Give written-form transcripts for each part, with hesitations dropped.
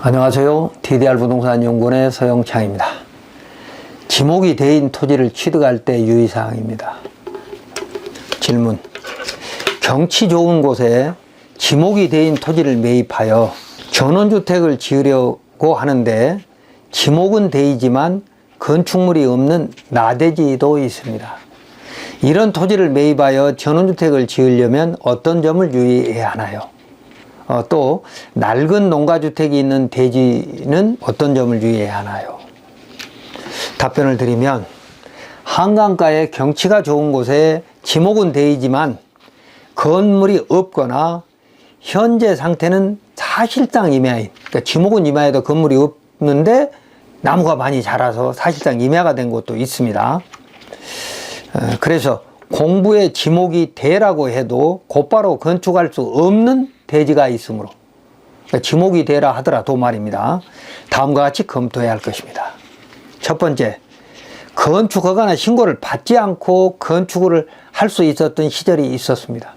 안녕하세요. DDR 부동산 연구원의 서영창입니다. 지목이 대인 토지를 취득할 때 유의사항입니다. 질문: 경치 좋은 곳에 지목이 대인 토지를 매입하여 전원주택을 지으려고 하는데 지목은 대이지만 건축물이 없는 나대지도 있습니다. 이런 토지를 매입하여 전원주택을 지으려면 어떤 점을 유의해야 하나요? 또 낡은 농가주택이 있는 대지는 어떤 점을 유의해야 하나요? 답변을 드리면, 한강가의 경치가 좋은 곳에 지목은 대이지만 건물이 없거나 현재 상태는 사실상 임야인, 그러니까 지목은 임야에도 건물이 없는데 나무가 많이 자라서 사실상 임야가 된 곳도 있습니다. 그래서 공부에 지목이 대라고 해도 곧바로 건축할 수 없는 대지가 있으므로, 그러니까 지목이 대라 하더라도 말입니다, 다음과 같이 검토해야 할 것입니다. 첫 번째, 건축 허가나 신고를 받지 않고 건축을 할 수 있었던 시절이 있었습니다.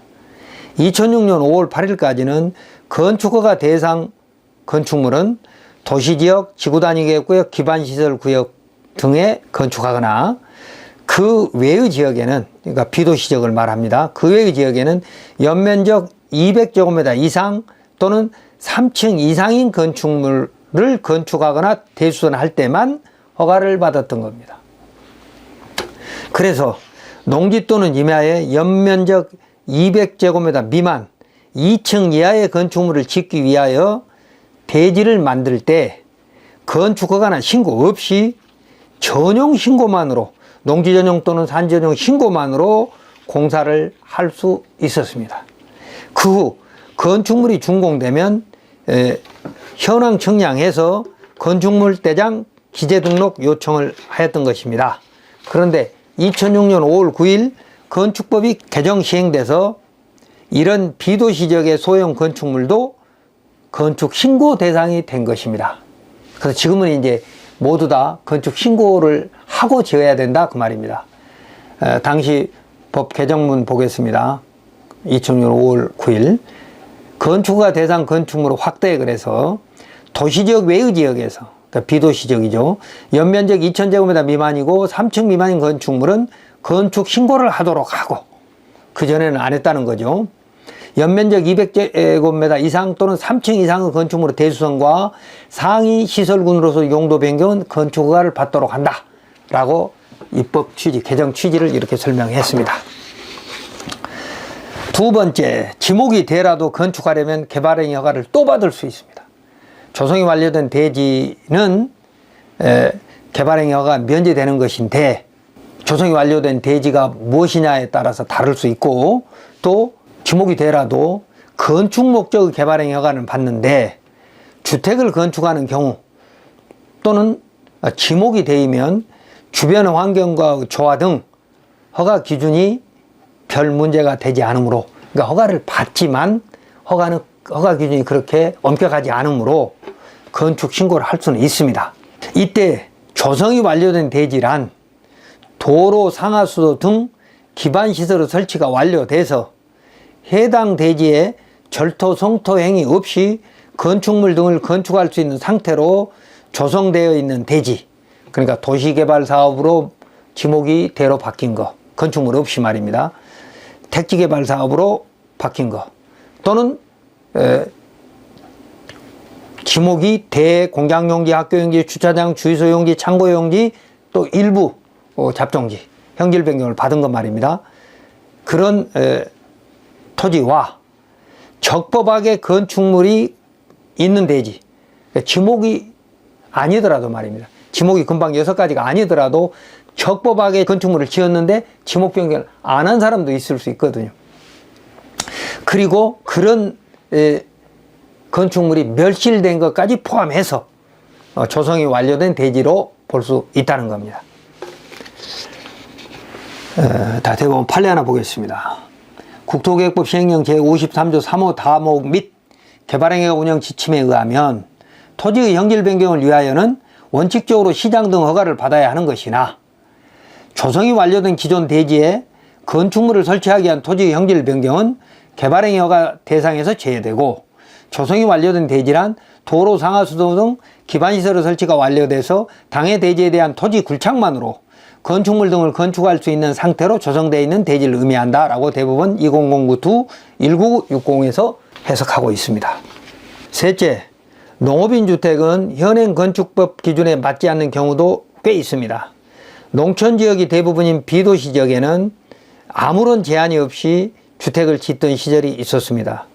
2006년 5월 8일까지는 건축허가 대상 건축물은 도시지역, 지구단위계획구역, 기반시설구역 등에 건축하거나 그 외의 지역에는, 그러니까 비도시 지역을 말합니다. 그 외의 지역에는 연면적 200제곱미터 이상 또는 3층 이상인 건축물을 건축하거나 대수선할 때만 허가를 받았던 겁니다. 그래서 농지 또는 임야에 연면적 200제곱미터 미만 2층 이하의 건축물을 짓기 위하여 대지를 만들 때 건축허가나 신고 없이 전용 신고만으로, 농지 전용 또는 산 전용 신고만으로 공사를 할 수 있었습니다. 그 후 건축물이 준공되면 현황 청량해서 건축물 대장 기재 등록 요청을 하였던 것입니다. 그런데 2006년 5월 9일 건축법이 개정 시행돼서 이런 비도시 지역의 소형 건축물도 건축 신고 대상이 된 것입니다. 그래서 지금은 이제 모두 다 건축 신고를 하고 지어야 된다, 그 말입니다. 당시 법 개정문 보겠습니다. 2006년 5월 9일 건축허가 대상 건축물을 확대, 그래서 도시지역 외의 지역에서, 그러니까 비도시 지역이죠, 연면적 2000제곱미터 미만이고 3층 미만인 건축물은 건축 신고를 하도록 하고, 그전에는 안 했다는 거죠. 연면적 200제곱미터 이상 또는 3층 이상의 건축물의 대수선과 상위 시설군으로서 용도 변경은 건축허가를 받도록 한다 라고 입법 취지, 개정 취지를 이렇게 설명했습니다. 두 번째, 지목이 대라도 건축하려면 개발행위 허가를 또 받을 수 있습니다. 조성이 완료된 대지는 개발행위 허가가 면제되는 것인데, 조성이 완료된 대지가 무엇이냐에 따라서 다를 수 있고, 또 지목이 대라도 건축 목적의 개발행위 허가는 받는데 주택을 건축하는 경우 또는 지목이 대이면 주변 환경과 조화 등 허가 기준이 별 문제가 되지 않으므로, 그러니까 허가를 받지만 허가 기준이 그렇게 엄격하지 않으므로 건축 신고를 할 수는 있습니다. 이때 조성이 완료된 대지란 도로, 상하수도 등 기반시설의 설치가 완료돼서 해당 대지에 절토, 성토 행위 없이 건축물 등을 건축할 수 있는 상태로 조성되어 있는 대지, 그러니까 도시개발사업으로 지목이 대로 바뀐 거, 건축물 없이 말입니다. 택지개발사업으로 바뀐 거, 또는 지목이 대, 공장용지, 학교용지, 주차장, 주유소용지, 창고용지, 또 일부 잡종지, 형질 변경을 받은 것 말입니다. 그런 토지와 적법하게 건축물이 있는 대지, 지목이 아니더라도 말입니다. 지목이 금방 6가지가 아니더라도 적법하게 건축물을 지었는데 지목 변경을 안 한 사람도 있을 수 있거든요. 그리고 그런 건축물이 멸실된 것까지 포함해서 조성이 완료된 대지로 볼 수 있다는 겁니다. 다 대법원 판례 하나 보겠습니다. 국토계획법 시행령 제53조 3호 다목 및 개발행위가 운영 지침에 의하면 토지의 형질 변경을 위하여는 원칙적으로 시장 등 허가를 받아야 하는 것이나, 조성이 완료된 기존 대지에 건축물을 설치하기 위한 토지의 형질 변경은 개발행위 허가 대상에서 제외되고, 조성이 완료된 대지란 도로, 상하수도 등 기반시설의 설치가 완료돼서 당해 대지에 대한 토지 굴착만으로 건축물 등을 건축할 수 있는 상태로 조성되어 있는 대지를 의미한다 라고 대부분 2009-1960에서 해석하고 있습니다. 셋째, 농업인 주택은 현행 건축법 기준에 맞지 않는 경우도 꽤 있습니다. 농촌지역이 대부분인 비도시 지역에는 아무런 제한이 없이 주택을 짓던 시절이 있었습니다.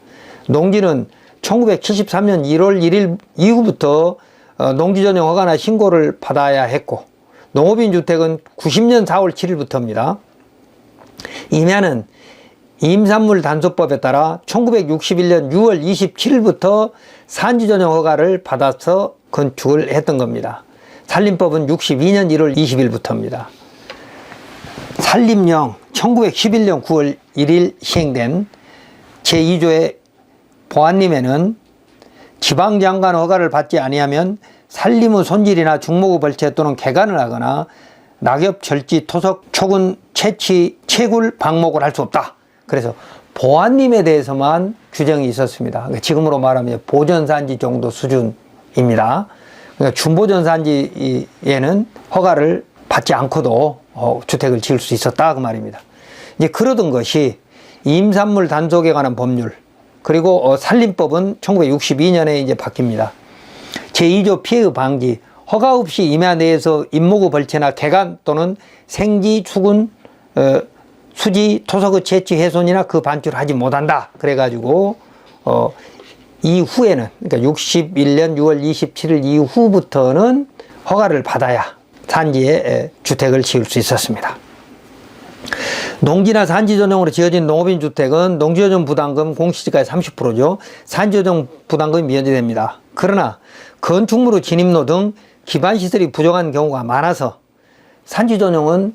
농지는 1973년 1월 1일 이후부터 농지전용 허가나 신고를 받아야 했고, 농업인 주택은 90년 4월 7일부터입니다. 임야는 임산물 단속법에 따라 1961년 6월 27일부터 산지전용 허가를 받아서 건축을 했던 겁니다. 산림법은 62년 1월 20일부터입니다. 산림령 1911년 9월 1일 시행된 제2조의 보안림에는 지방장관 허가를 받지 아니하면 산림의 손질이나 중목의 벌채 또는 개간을 하거나 낙엽, 절지, 토석, 초근, 채취, 채굴, 방목을 할 수 없다. 그래서 보안림에 대해서만 규정이 있었습니다. 그러니까 지금으로 말하면 보전산지 정도 수준입니다. 그러니까 준보전산지에는 허가를 받지 않고도 주택을 지을 수 있었다 그 말입니다. 이제 그러던 것이 임산물 단속에 관한 법률, 그리고 산림법은 1962년에 이제 바뀝니다. 제2조 피해 방지, 허가 없이 임야 내에서 임목의 벌채나 개간 또는 생지, 수군, 수지, 토석의 채취, 훼손이나 그 반출을 하지 못한다. 그래가지고 이후에는, 그러니까 61년 6월 27일 이후부터는 허가를 받아야 산지에 주택을 지을 수 있었습니다. 농지나 산지 전용으로 지어진 농업인 주택은 농지조정 부담금 공시지가의 30%죠. 산지조정 부담금이 면제됩니다. 그러나 건축물의 진입로 등 기반시설이 부족한 경우가 많아서 산지전용은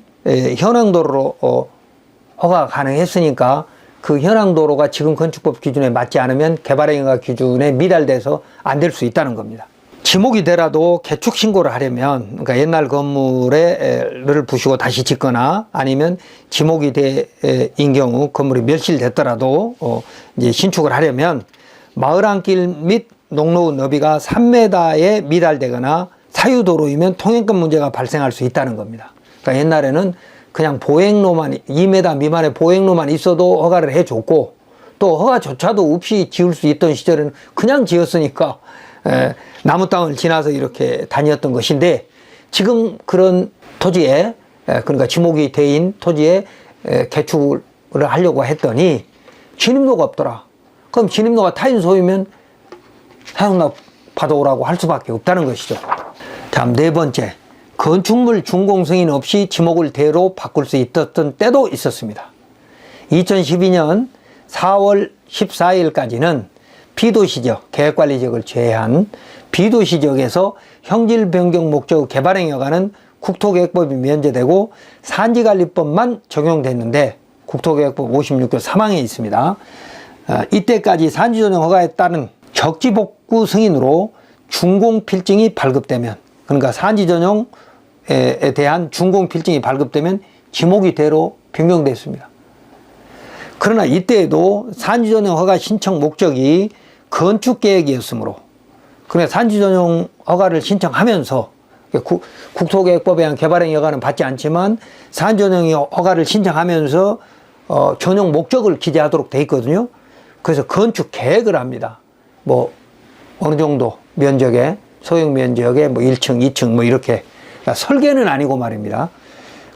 현황도로로 허가가 가능했으니까 그 현황도로가 지금 건축법 기준에 맞지 않으면 개발행위가 기준에 미달돼서 안 될 수 있다는 겁니다. 지목이 되라도 개축 신고를 하려면, 그러니까 옛날 건물을 부수고 다시 짓거나 아니면 지목이 된 경우 건물이 멸실됐더라도 이제 신축을 하려면 마을 안길 및 농로의 너비가 3m에 미달되거나 사유도로이면 통행권 문제가 발생할 수 있다는 겁니다. 그러니까 옛날에는 그냥 보행로만 2m 미만의 보행로만 있어도 허가를 해줬고, 또 허가조차도 없이 지을 수 있던 시절에는 그냥 지었으니까 나무 땅을 지나서 이렇게 다녔던 것인데, 지금 그런 토지에, 그러니까 지목이 대인 토지에 개축을 하려고 했더니 진입로가 없더라. 그럼 진입로가 타인 소유면 사용납 받아오라고 할 수밖에 없다는 것이죠. 다음 네 번째, 건축물 준공 승인 없이 지목을 대로 바꿀 수 있었던 때도 있었습니다. 2012년 4월 14일까지는 비도시지역, 계획관리지역을 제외한 비도시지역에서 형질 변경 목적 개발행위 허가는 국토계획법이 면제되고 산지관리법만 적용됐는데, 국토계획법 56조 3항에 있습니다. 이때까지 산지전용 허가에 따른 적지복구 승인으로 준공필증이 발급되면, 그러니까 산지전용에 대한 준공필증이 발급되면 지목이 대로 변경됐습니다. 그러나 이때에도 산지전용 허가 신청 목적이 건축계획이었으므로, 그러니까 산지전용 허가를 신청하면서 국토계획법에 의한 개발행위 허가는 받지 않지만 산지전용 허가를 신청하면서 전용 목적을 기재하도록 돼 있거든요. 그래서 건축계획을 합니다. 뭐 어느 정도 면적에, 소형 면적에 뭐 1층, 2층 뭐 이렇게, 그러니까 설계는 아니고 말입니다.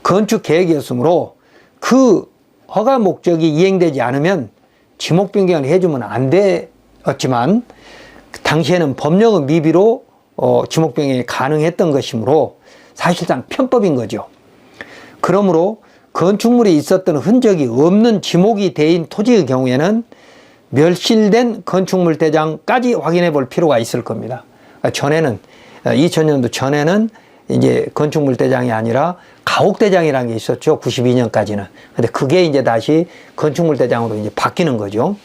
건축계획이었으므로 그 허가 목적이 이행되지 않으면 지목 변경을 해주면 안 되었지만, 당시에는 법령의 미비로 지목 변경이 가능했던 것이므로 사실상 편법인 거죠. 그러므로 건축물이 있었던 흔적이 없는 지목이 대인 토지의 경우에는 멸실된 건축물 대장까지 확인해 볼 필요가 있을 겁니다. 전에는 2000년도 전에는 이제 건축물 대장이 아니라 가옥대장이라는 게 있었죠. 92년까지는. 근데 그게 이제 다시 건축물 대장으로 이제 바뀌는 거죠.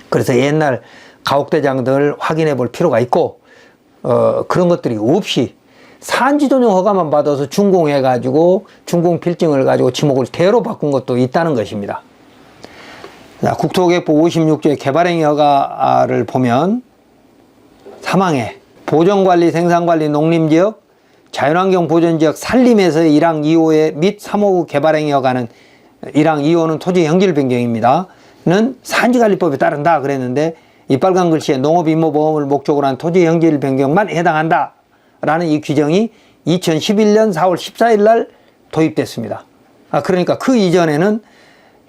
그래서 옛날 가옥대장들 확인해 볼 필요가 있고, 그런 것들이 없이 산지전용 허가만 받아서 준공해 가지고 준공필증을 가지고 지목을 대로 바꾼 것도 있다는 것입니다. 자, 국토계획법 56조의 개발행위 허가를 보면 3항에 보전관리, 생산관리, 농림지역, 자연환경 보전지역 산림에서의 1항 2호에 및 3호구 개발행위에 관한 1항 2호는 토지 형질 변경입니다. 는 산지관리법에 따른다 그랬는데 이 빨간 글씨에 농업임모보험을 목적으로 한 토지 형질 변경만 해당한다 라는 이 규정이 2011년 4월 14일 날 도입됐습니다. 그러니까 그 이전에는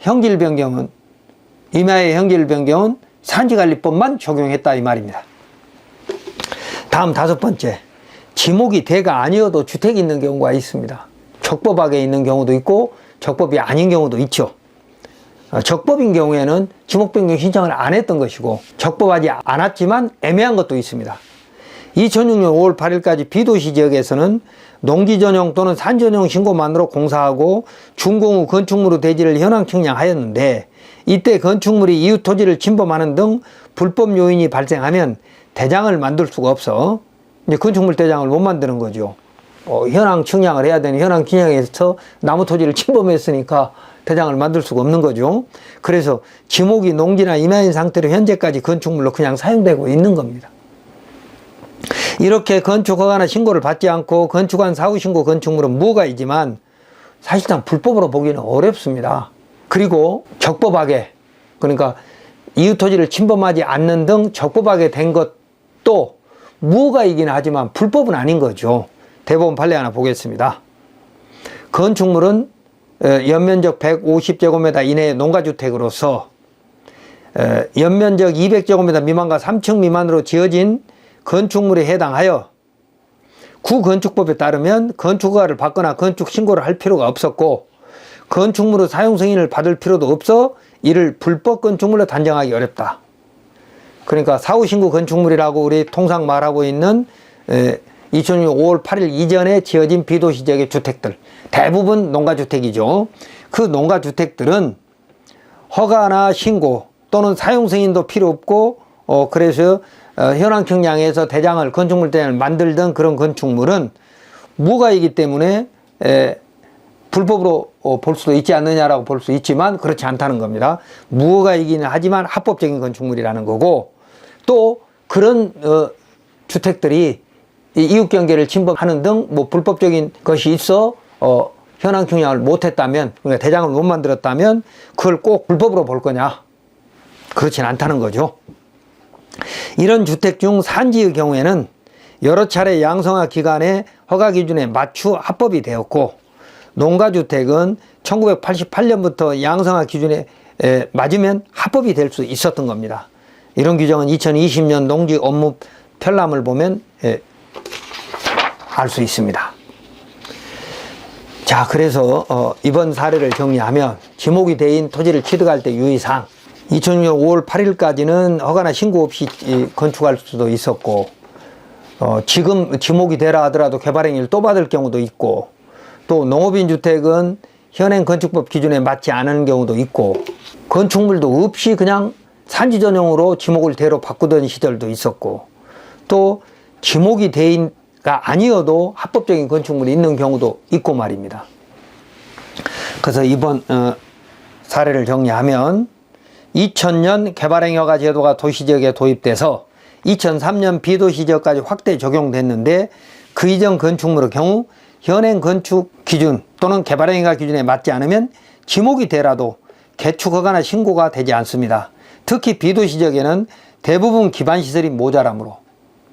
형질 변경은, 임야의 형질 변경은 산지관리법만 적용했다 이 말입니다. 다음 5번째, 지목이 대가 아니어도 주택이 있는 경우가 있습니다. 적법하게 있는 경우도 있고 적법이 아닌 경우도 있죠. 적법인 경우에는 지목 변경 신청을 안 했던 것이고 적법하지 않았지만 애매한 것도 있습니다. 2006년 5월 8일까지 비도시 지역에서는 농지 전용 또는 산 전용 신고만으로 공사하고 준공 후 건축물의 대지를 현황 측량하였는데 이때 건축물이 이웃 토지를 침범하는 등 불법 요인이 발생하면 대장을 만들 수가 없어 이제 건축물 대장을 못 만드는 거죠. 현황 측량을 해야 되는 현황 측량에서 나무 토지를 침범했으니까 대장을 만들 수가 없는 거죠. 그래서 지목이 농지나 임야인 상태로 현재까지 건축물로 그냥 사용되고 있는 겁니다. 이렇게 건축 허가나 신고를 받지 않고 건축한 사후 신고 건축물은 무허가이지만 사실상 불법으로 보기는 어렵습니다. 그리고 적법하게, 그러니까 이웃 토지를 침범하지 않는 등 적법하게 된 것도 무허가이긴 하지만 불법은 아닌 거죠. 대법원 판례 하나 보겠습니다. 건축물은 연면적 150제곱미터 이내의 농가주택으로서 연면적 200제곱미터 미만과 3층 미만으로 지어진 건축물에 해당하여 구건축법에 따르면 건축허가를 받거나 건축신고를 할 필요가 없었고 건축물의 사용승인을 받을 필요도 없어 이를 불법 건축물로 단정하기 어렵다. 그러니까 사후신고 건축물이라고 우리 통상 말하고 있는 2006년 5월 8일 이전에 지어진 비도시 지역의 주택들, 대부분 농가주택이죠. 그 농가주택들은 허가나 신고 또는 사용승인도 필요 없고 그래서 현황 측량에서 대장을, 건축물 대장을 만들던 그런 건축물은 무허가이기 때문에 불법으로 볼 수도 있지 않느냐라고 볼 수 있지만 그렇지 않다는 겁니다. 무허가이기는 하지만 합법적인 건축물이라는 거고, 또 그런 주택들이 이웃경계를 침범하는 등 뭐 불법적인 것이 있어 현황 측량을 못했다면, 그러니까 대장을 못 만들었다면 그걸 꼭 불법으로 볼 거냐? 그렇진 않다는 거죠. 이런 주택 중 산지의 경우에는 여러 차례 양성화 기간에 허가 기준에 맞추어 합법이 되었고, 농가주택은 1988년부터 양성화 기준에 맞으면 합법이 될 수 있었던 겁니다. 이런 규정은 2020년 농지 업무 편람을 보면 알 수 있습니다. 자, 그래서 이번 사례를 정리하면 지목이 대인 토지를 취득할 때 유의사항, 2006년 5월 8일까지는 허가나 신고 없이 건축할 수도 있었고, 지금 지목이 되라 하더라도 개발행위를 또 받을 경우도 있고, 또 농업인 주택은 현행 건축법 기준에 맞지 않은 경우도 있고, 건축물도 없이 그냥 산지 전용으로 지목을 대로 바꾸던 시절도 있었고, 또 지목이 대인가 아니어도 합법적인 건축물이 있는 경우도 있고 말입니다. 그래서 이번 사례를 정리하면 2000년 개발행위허가 제도가 도시지역에 도입돼서 2003년 비도시지역까지 확대 적용됐는데 그 이전 건축물의 경우 현행 건축 기준 또는 개발행위가 기준에 맞지 않으면 지목이 되라도 개축허가나 신고가 되지 않습니다. 특히 비도시지역에는 대부분 기반시설이 모자라므로,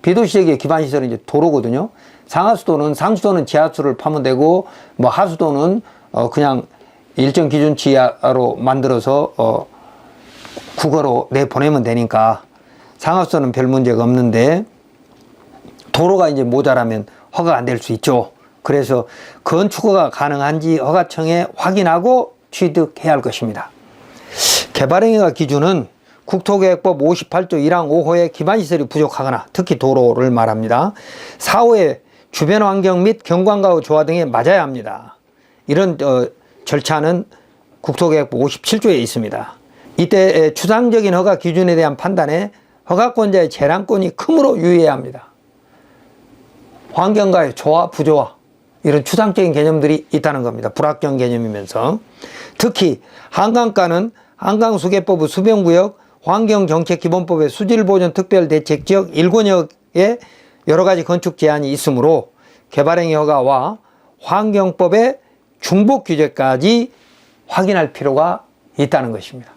비도시지역의 기반시설은 이제 도로거든요. 상하수도는, 상수도는 지하수를 파면 되고, 뭐 하수도는 그냥 일정 기준치 이하로 만들어서 국어로 내보내면 되니까 상하수도는 별 문제가 없는데, 도로가 이제 모자라면 허가가 안 될 수 있죠. 그래서 건축허가 가능한지 허가청에 확인하고 취득해야 할 것입니다. 개발행위가 기준은 국토계획법 58조 1항 5호에 기반시설이 부족하거나, 특히 도로를 말합니다. 4호에 주변 환경 및 경관과의 조화 등에 맞아야 합니다. 이런 절차는 국토계획법 57조에 있습니다. 이때 추상적인 허가 기준에 대한 판단에 허가권자의 재량권이 크므로 유의해야 합니다. 환경과의 조화, 부조화, 이런 추상적인 개념들이 있다는 겁니다. 불확정 개념이면서. 특히 한강가는 한강수계법의 수변구역, 환경정책기본법의 수질보존특별대책지역 1권역에 여러 가지 건축 제한이 있으므로 개발행위 허가와 환경법의 중복 규제까지 확인할 필요가 있다는 것입니다.